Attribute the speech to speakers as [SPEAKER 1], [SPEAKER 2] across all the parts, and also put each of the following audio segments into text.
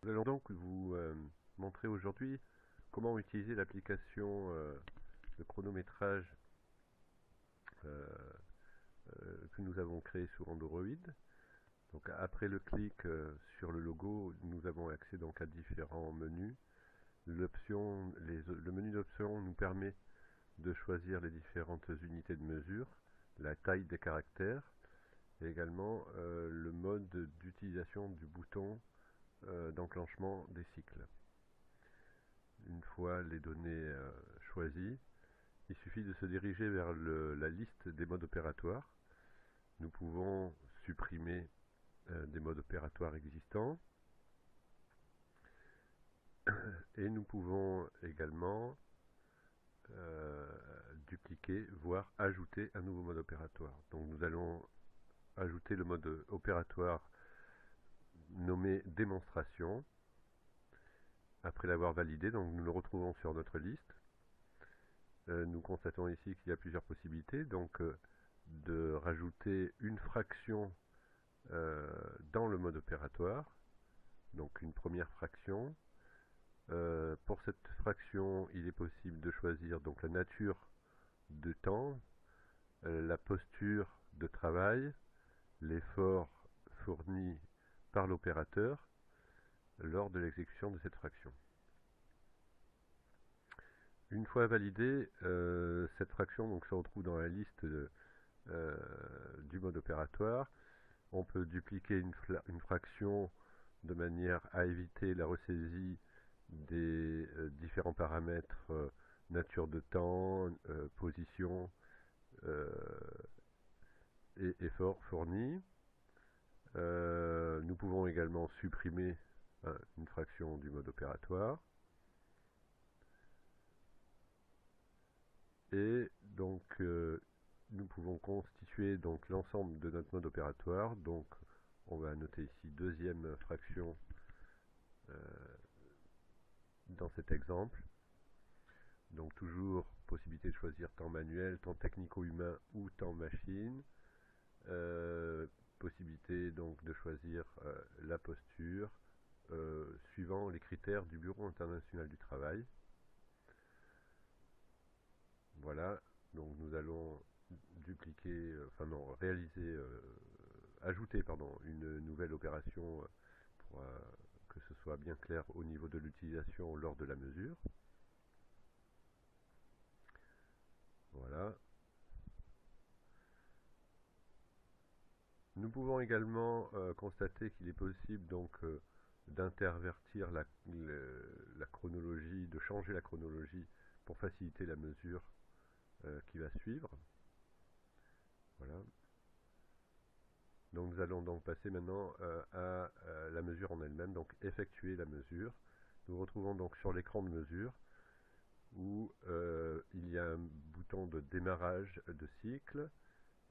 [SPEAKER 1] Nous allons donc vous montrer aujourd'hui comment utiliser l'application de chronométrage que nous avons créée sur Android. Donc après le clic sur le logo, nous avons accès donc à différents menus. Le menu d'options nous permet de choisir les différentes unités de mesure, la taille des caractères et également le mode d'utilisation du bouton d'enclenchement des cycles. Une fois les données choisies, il suffit de se diriger vers la liste des modes opératoires. Nous pouvons supprimer des modes opératoires existants et nous pouvons également dupliquer, voire ajouter un nouveau mode opératoire. Donc nous allons ajouter le mode opératoire nommé démonstration. Après l'avoir validé, donc nous le retrouvons sur notre liste. Nous constatons ici qu'il y a plusieurs possibilités, donc de rajouter une fraction dans le mode opératoire, donc une première fraction. Pour cette fraction, il est possible de choisir donc la nature de temps, la posture de travail, l'effort fourni par l'opérateur lors de l'exécution de cette fraction. Une fois validée, cette fraction donc, se retrouve dans la liste du mode opératoire. On peut dupliquer une fraction de manière à éviter la ressaisie des différents paramètres nature de temps, position et effort fourni. Nous pouvons également supprimer une fraction du mode opératoire. Et donc nous pouvons constituer donc l'ensemble de notre mode opératoire. Donc on va noter ici deuxième fraction dans cet exemple. Donc toujours possibilité de choisir temps manuel, temps technico-humain ou temps machine. Possibilité donc de choisir la posture suivant les critères du Bureau international du travail. Voilà, donc nous allons dupliquer, ajouter une nouvelle opération pour que ce soit bien clair au niveau de l'utilisation lors de la mesure. Voilà. Nous pouvons également constater qu'il est possible donc d'intervertir la chronologie, de changer la chronologie pour faciliter la mesure qui va suivre. Voilà. Donc nous allons donc passer maintenant à la mesure en elle-même, donc effectuer la mesure. Nous retrouvons donc sur l'écran de mesure où il y a un bouton de démarrage de cycle.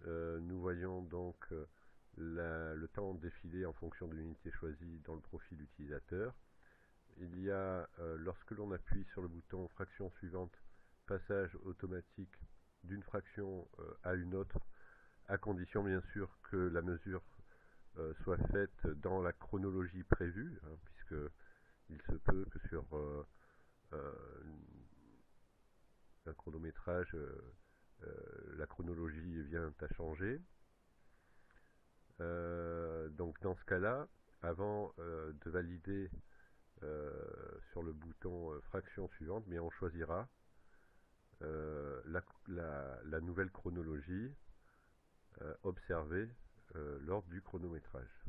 [SPEAKER 1] Nous voyons donc le temps défilé en fonction de l'unité choisie dans le profil utilisateur. Il y a, lorsque l'on appuie sur le bouton fraction suivante, passage automatique d'une fraction à une autre, à condition bien sûr que la mesure soit faite dans la chronologie prévue, puisque il se peut que sur un chronométrage, la chronologie vient à changer. Donc dans ce cas-là, avant de valider sur le bouton fraction suivante, mais on choisira la nouvelle chronologie observée lors du chronométrage.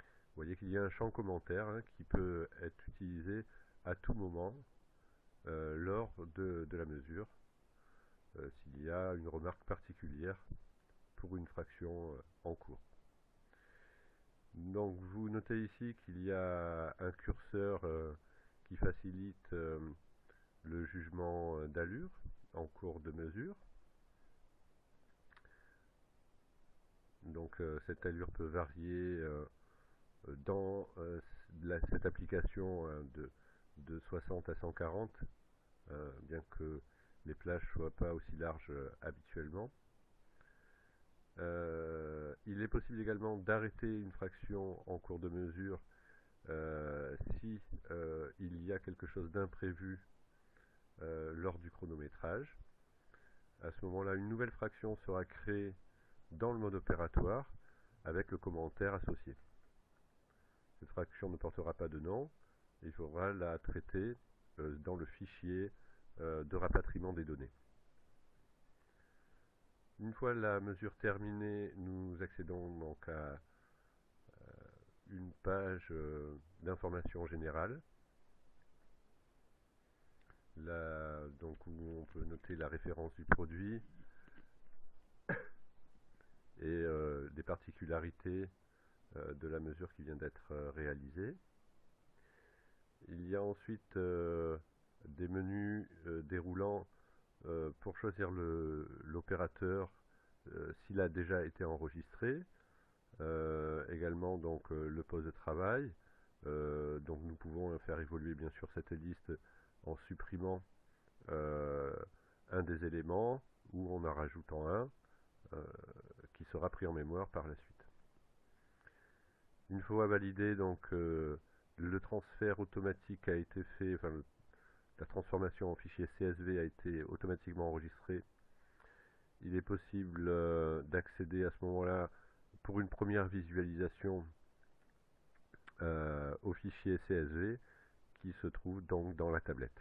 [SPEAKER 1] Vous voyez qu'il y a un champ commentaire qui peut être utilisé à tout moment lors de la mesure, s'il y a une remarque particulière pour une fraction en cours. Donc vous notez ici qu'il y a un curseur qui facilite le jugement d'allure en cours de mesure. Donc cette allure peut varier dans cette application de 60 à 140, bien que les plages ne soient pas aussi larges habituellement. Il est possible également d'arrêter une fraction en cours de mesure si il y a quelque chose d'imprévu lors du chronométrage. À ce moment-là, une nouvelle fraction sera créée dans le mode opératoire avec le commentaire associé. Cette fraction ne portera pas de nom, et il faudra la traiter dans le fichier de rapatriement des données. Une fois la mesure terminée, nous accédons donc à une page d'information générale, donc où on peut noter la référence du produit et les particularités de la mesure qui vient d'être réalisée. Il y a ensuite des menus déroulants pour choisir l'opérateur s'il a déjà été enregistré. Également donc le poste de travail. Donc nous pouvons faire évoluer bien sûr cette liste en supprimant un des éléments ou en rajoutant un qui sera pris en mémoire par la suite. Une fois validé, donc le transfert automatique a été fait, enfin la transformation en fichier CSV a été automatiquement enregistrée. Il est possible d'accéder à ce moment-là pour une première visualisation au fichier CSV qui se trouve donc dans la tablette.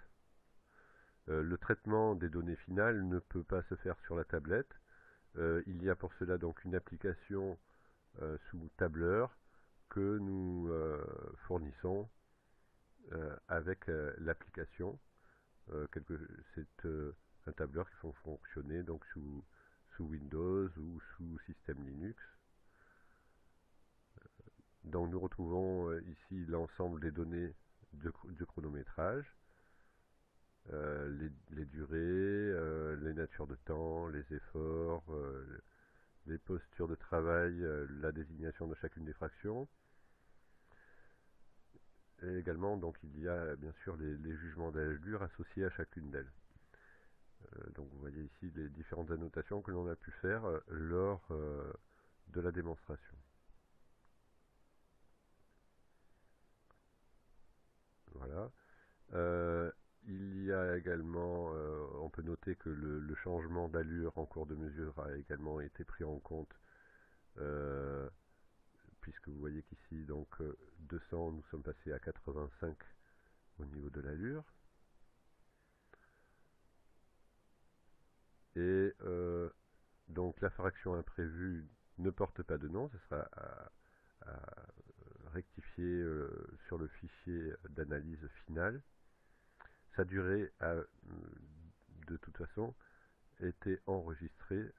[SPEAKER 1] Le traitement des données finales ne peut pas se faire sur la tablette. Il y a pour cela donc une application sous tableur que nous fournissons avec l'application. C'est un tableur qui peut fonctionner donc sous Windows ou sous système Linux. Donc nous retrouvons ici l'ensemble des données de chronométrage, les durées, les natures de temps, les efforts, les postures de travail, la désignation de chacune des fractions. Et également, donc, il y a bien sûr les jugements d'allure associés à chacune d'elles. Donc vous voyez ici les différentes annotations que l'on a pu faire lors de la démonstration. Voilà. Il y a également, on peut noter que le changement d'allure en cours de mesure a également été pris en compte, puisque vous voyez qu'ici, donc 200, nous sommes passés à 85 au niveau de l'allure. Et donc la fraction imprévue ne porte pas de nom, ce sera à rectifier sur le fichier d'analyse finale. Sa durée a de toute façon été enregistrée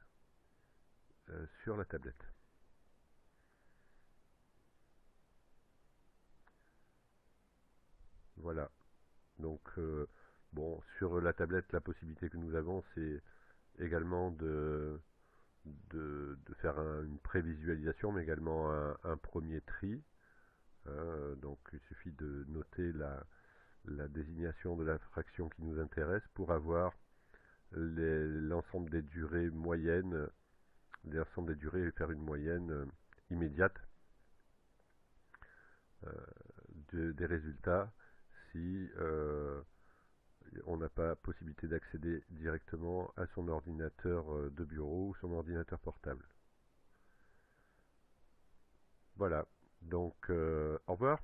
[SPEAKER 1] sur la tablette. Voilà. Donc bon, sur la tablette, la possibilité que nous avons, c'est également de faire une prévisualisation, mais également un premier tri. Donc il suffit de noter la désignation de la fraction qui nous intéresse pour avoir l'ensemble des durées moyennes, l'ensemble des durées et faire une moyenne immédiate des résultats si on n'a pas possibilité d'accéder directement à son ordinateur de bureau ou son ordinateur portable. Voilà, donc au revoir.